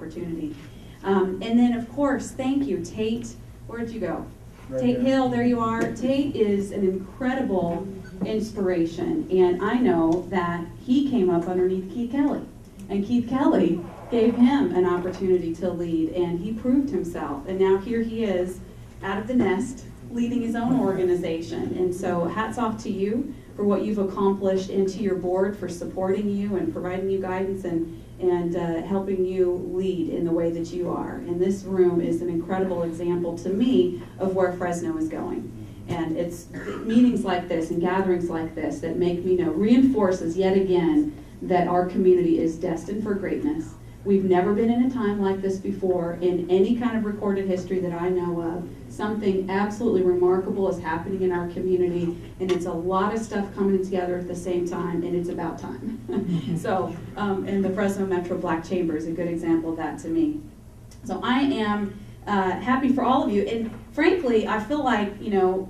opportunity. And then, of course, thank you, Tate. Where'd you go? Right Tate here. Hill, there you are. Tate is an incredible inspiration, and I know that he came up underneath Keith Kelly, and Keith Kelly gave him an opportunity to lead, and he proved himself, and now here he is out of the nest leading his own organization. And so hats off to you for what you've accomplished, and to your board for supporting you and providing you guidance and helping you lead in the way that you are. And this room is an incredible example to me of where Fresno is going. And it's meetings like this and gatherings like this that make me know, reinforces yet again that our community is destined for greatness. We've never been in a time like this before in any kind of recorded history that I know of. Something absolutely remarkable is happening in our community, and it's a lot of stuff coming together at the same time, and it's about time. So, and the Fresno Metro Black Chamber is a good example of that to me. So I am happy for all of you, and frankly, I feel like, you know,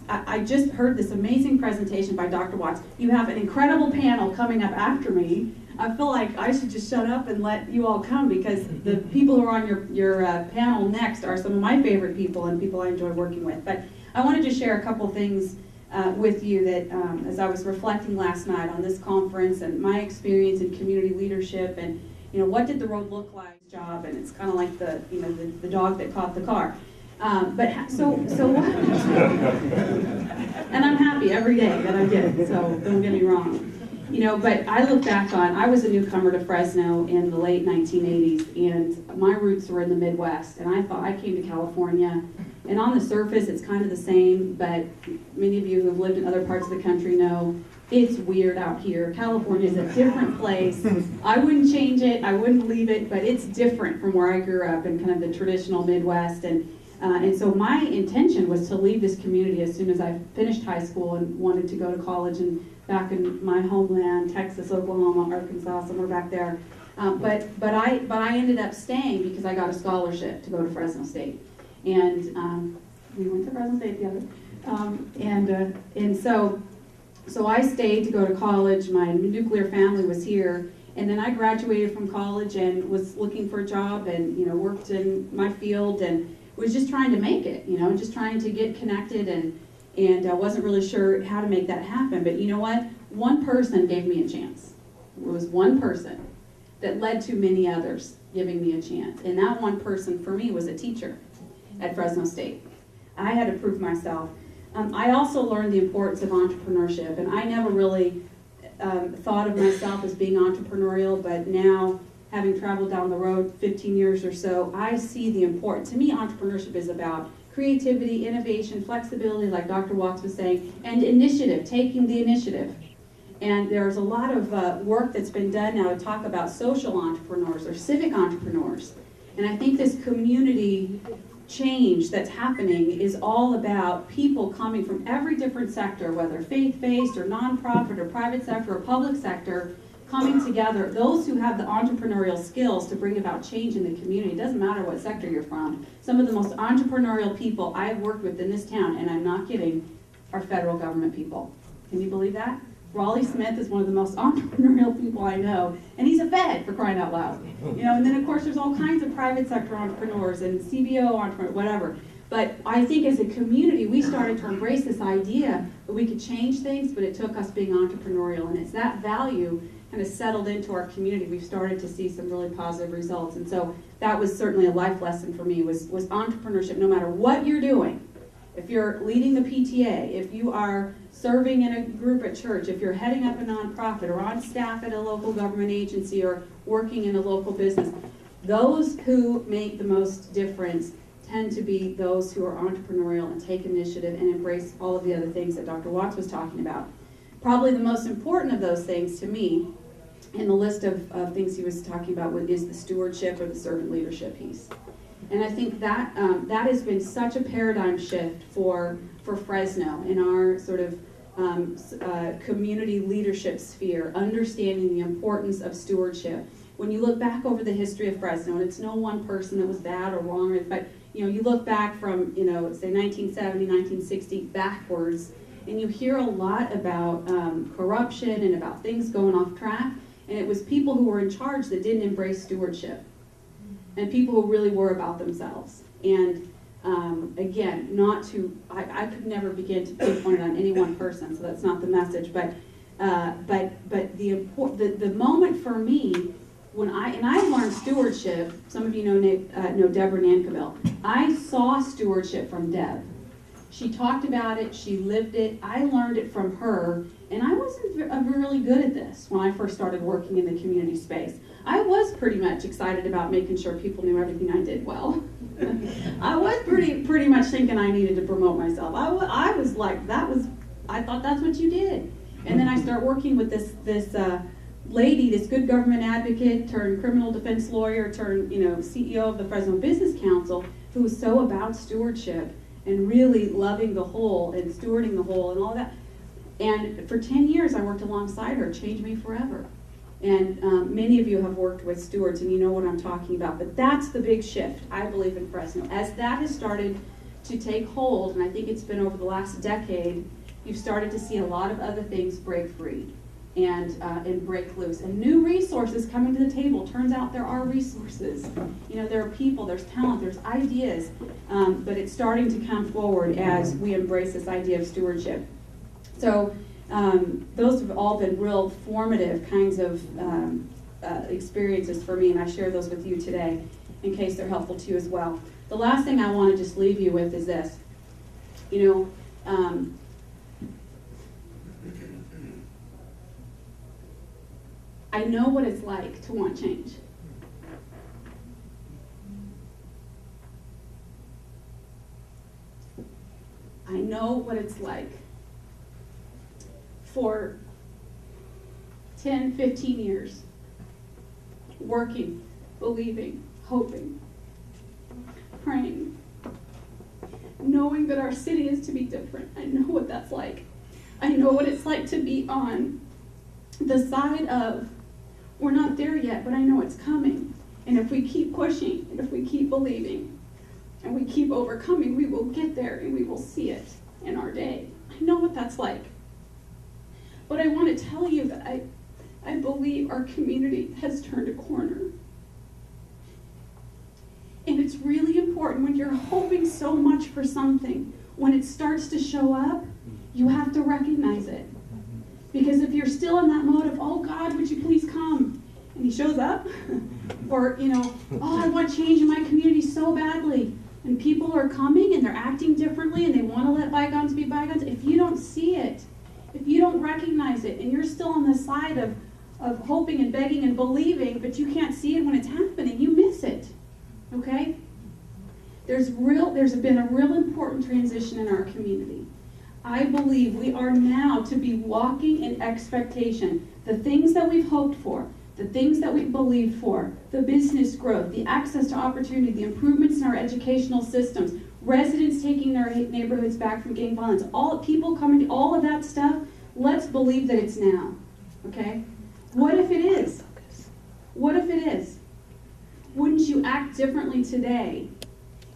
I just heard this amazing presentation by Dr. Watts. You have an incredible panel coming up after me. I feel like I should just shut up and let you all come, because the people who are on your panel next are some of my favorite people and people I enjoy working with. But I wanted to share a couple things with you that as I was reflecting last night on this conference and my experience in community leadership, and you know, what did the road look like? Job, and it's kind of like the, you know, the dog that caught the car. So what? And I'm happy every day that I did, so don't get me wrong. You know, but I look back on, I was a newcomer to Fresno in the late 1980s, and my roots were in the Midwest, and I thought I came to California, and on the surface it's kind of the same, but many of you who have lived in other parts of the country know it's weird out here. California is a different place. I wouldn't change it, I wouldn't leave it, but it's different from where I grew up in kind of the traditional Midwest. And so my intention was to leave this community as soon as I finished high school and wanted to go to college and back in my homeland, Texas, Oklahoma, Arkansas, somewhere back there. But I ended up staying because I got a scholarship to go to Fresno State. And we went to Fresno State together. And so I stayed to go to college. My nuclear family was here. And then I graduated from college and was looking for a job, and you know, worked in my field and was just trying to make it, you know, just trying to get connected, and I wasn't really sure how to make that happen. But you know what? One person gave me a chance. It was one person that led to many others giving me a chance. And that one person for me was a teacher at Fresno State. I had to prove myself. I also learned the importance of entrepreneurship, and I never really thought of myself as being entrepreneurial, but now, having traveled down the road 15 years or so, I see the importance. To me, entrepreneurship is about creativity, innovation, flexibility, like Dr. Watts was saying, and initiative, taking the initiative. And there's a lot of work that's been done now to talk about social entrepreneurs or civic entrepreneurs. And I think this community change that's happening is all about people coming from every different sector, whether faith-based or nonprofit or private sector or public sector, coming together, those who have the entrepreneurial skills to bring about change in the community. It doesn't matter what sector you're from. Some of the most entrepreneurial people I've worked with in this town, and I'm not kidding, are federal government people. Can you believe that? Raleigh Smith is one of the most entrepreneurial people I know, and he's a Fed, for crying out loud. You know, and then of course there's all kinds of private sector entrepreneurs and CBO entrepreneurs, whatever. But I think as a community, we started to embrace this idea that we could change things, but it took us being entrepreneurial, and it's that value kind of settled into our community. We've started to see some really positive results, and so that was certainly a life lesson for me, was entrepreneurship. No matter what you're doing, if you're leading the PTA, if you are serving in a group at church, if you're heading up a nonprofit or on staff at a local government agency or working in a local business, those who make the most difference tend to be those who are entrepreneurial and take initiative and embrace all of the other things that Dr. Watts was talking about. Probably the most important of those things to me, in the list of things he was talking about, is the stewardship or the servant leadership piece. And I think that that has been such a paradigm shift for Fresno in our sort of community leadership sphere, understanding the importance of stewardship. When you look back over the history of Fresno, and it's no one person that was bad or wrong, but you know, you look back from, you know, say 1970, 1960 backwards, and you hear a lot about corruption and about things going off track, and it was people who were in charge that didn't embrace stewardship. and people who really were about themselves. And again, I could never begin to pinpoint it on any one person, so that's not the message. But the moment for me when I learned stewardship. Some of you know Deborah Nankivell. I saw stewardship from Deb. She talked about it. She lived it. I learned it from her. And I wasn't really good at this when I first started working in the community space. I was pretty much excited about making sure people knew everything I did well. I was pretty much thinking I needed to promote myself. I was like, I thought that's what you did. And then I start working with this lady, this good government advocate, turned criminal defense lawyer, turned CEO of the Fresno Business Council, who was so about stewardship and really loving the whole and stewarding the whole and all that. And for 10 years, I worked alongside her. It changed me forever. And many of you have worked with stewards, and you know what I'm talking about. But that's the big shift, I believe, in Fresno. As that has started to take hold, and I think it's been over the last decade, you've started to see a lot of other things break free and break loose. And new resources coming to the table. Turns out there are resources. There are people, there's talent, there's ideas. But it's starting to come forward as we embrace this idea of stewardship. So those have all been real formative kinds of experiences for me, and I share those with you today in case they're helpful to you as well. The last thing I want to just leave you with is this. I know what it's like to want change. I know what it's like for 10, 15 years, working, believing, hoping, praying, knowing that our city is to be different. I know what that's like. I know what it's like to be on the side of, we're not there yet, but I know it's coming. And if we keep pushing, and if we keep believing, and we keep overcoming, we will get there and we will see it in our day. I know what that's like. But I want to tell you that I believe our community has turned a corner. And it's really important when you're hoping so much for something, when it starts to show up, you have to recognize it. Because if you're still in that mode of, oh God, would you please come? And he shows up, or, oh, I want change in my community so badly. And people are coming and they're acting differently and they want to let bygones be bygones. If you don't see it, if you don't recognize it, and you're still on the side of hoping and begging and believing, but you can't see it when it's happening, you miss it. Okay? There's been a real important transition in our community. I believe we are now to be walking in expectation. The things that we've hoped for, the things that we've believed for, the business growth, the access to opportunity, the improvements in our educational systems, residents taking their neighborhoods back from gang violence, all people coming, all of that stuff, let's believe that it's now. Okay? What if it is? What if it is? Wouldn't you act differently today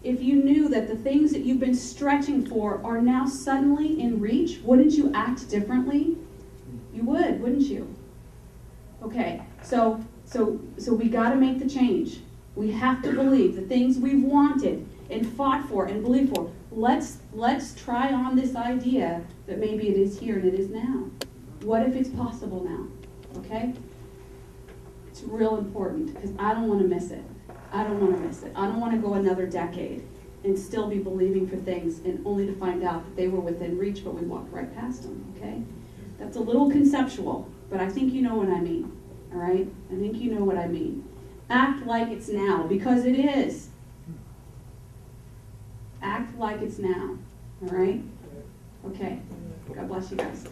if you knew that the things that you've been stretching for are now suddenly in reach? Wouldn't you act differently? You would, wouldn't you? Okay, so we got to make the change. We have to believe the things we've wanted and fought for and believed for. Let's try on this idea that maybe it is here and it is now. What if it's possible now? Okay? It's real important because I don't want to miss it. I don't want to miss it. I don't want to go another decade and still be believing for things and only to find out that they were within reach, but we walked right past them, okay? That's a little conceptual, but I think you know what I mean, all right? I think you know what I mean. Act like it's now, because it is. Act like it's now, all right? Okay. God bless you guys.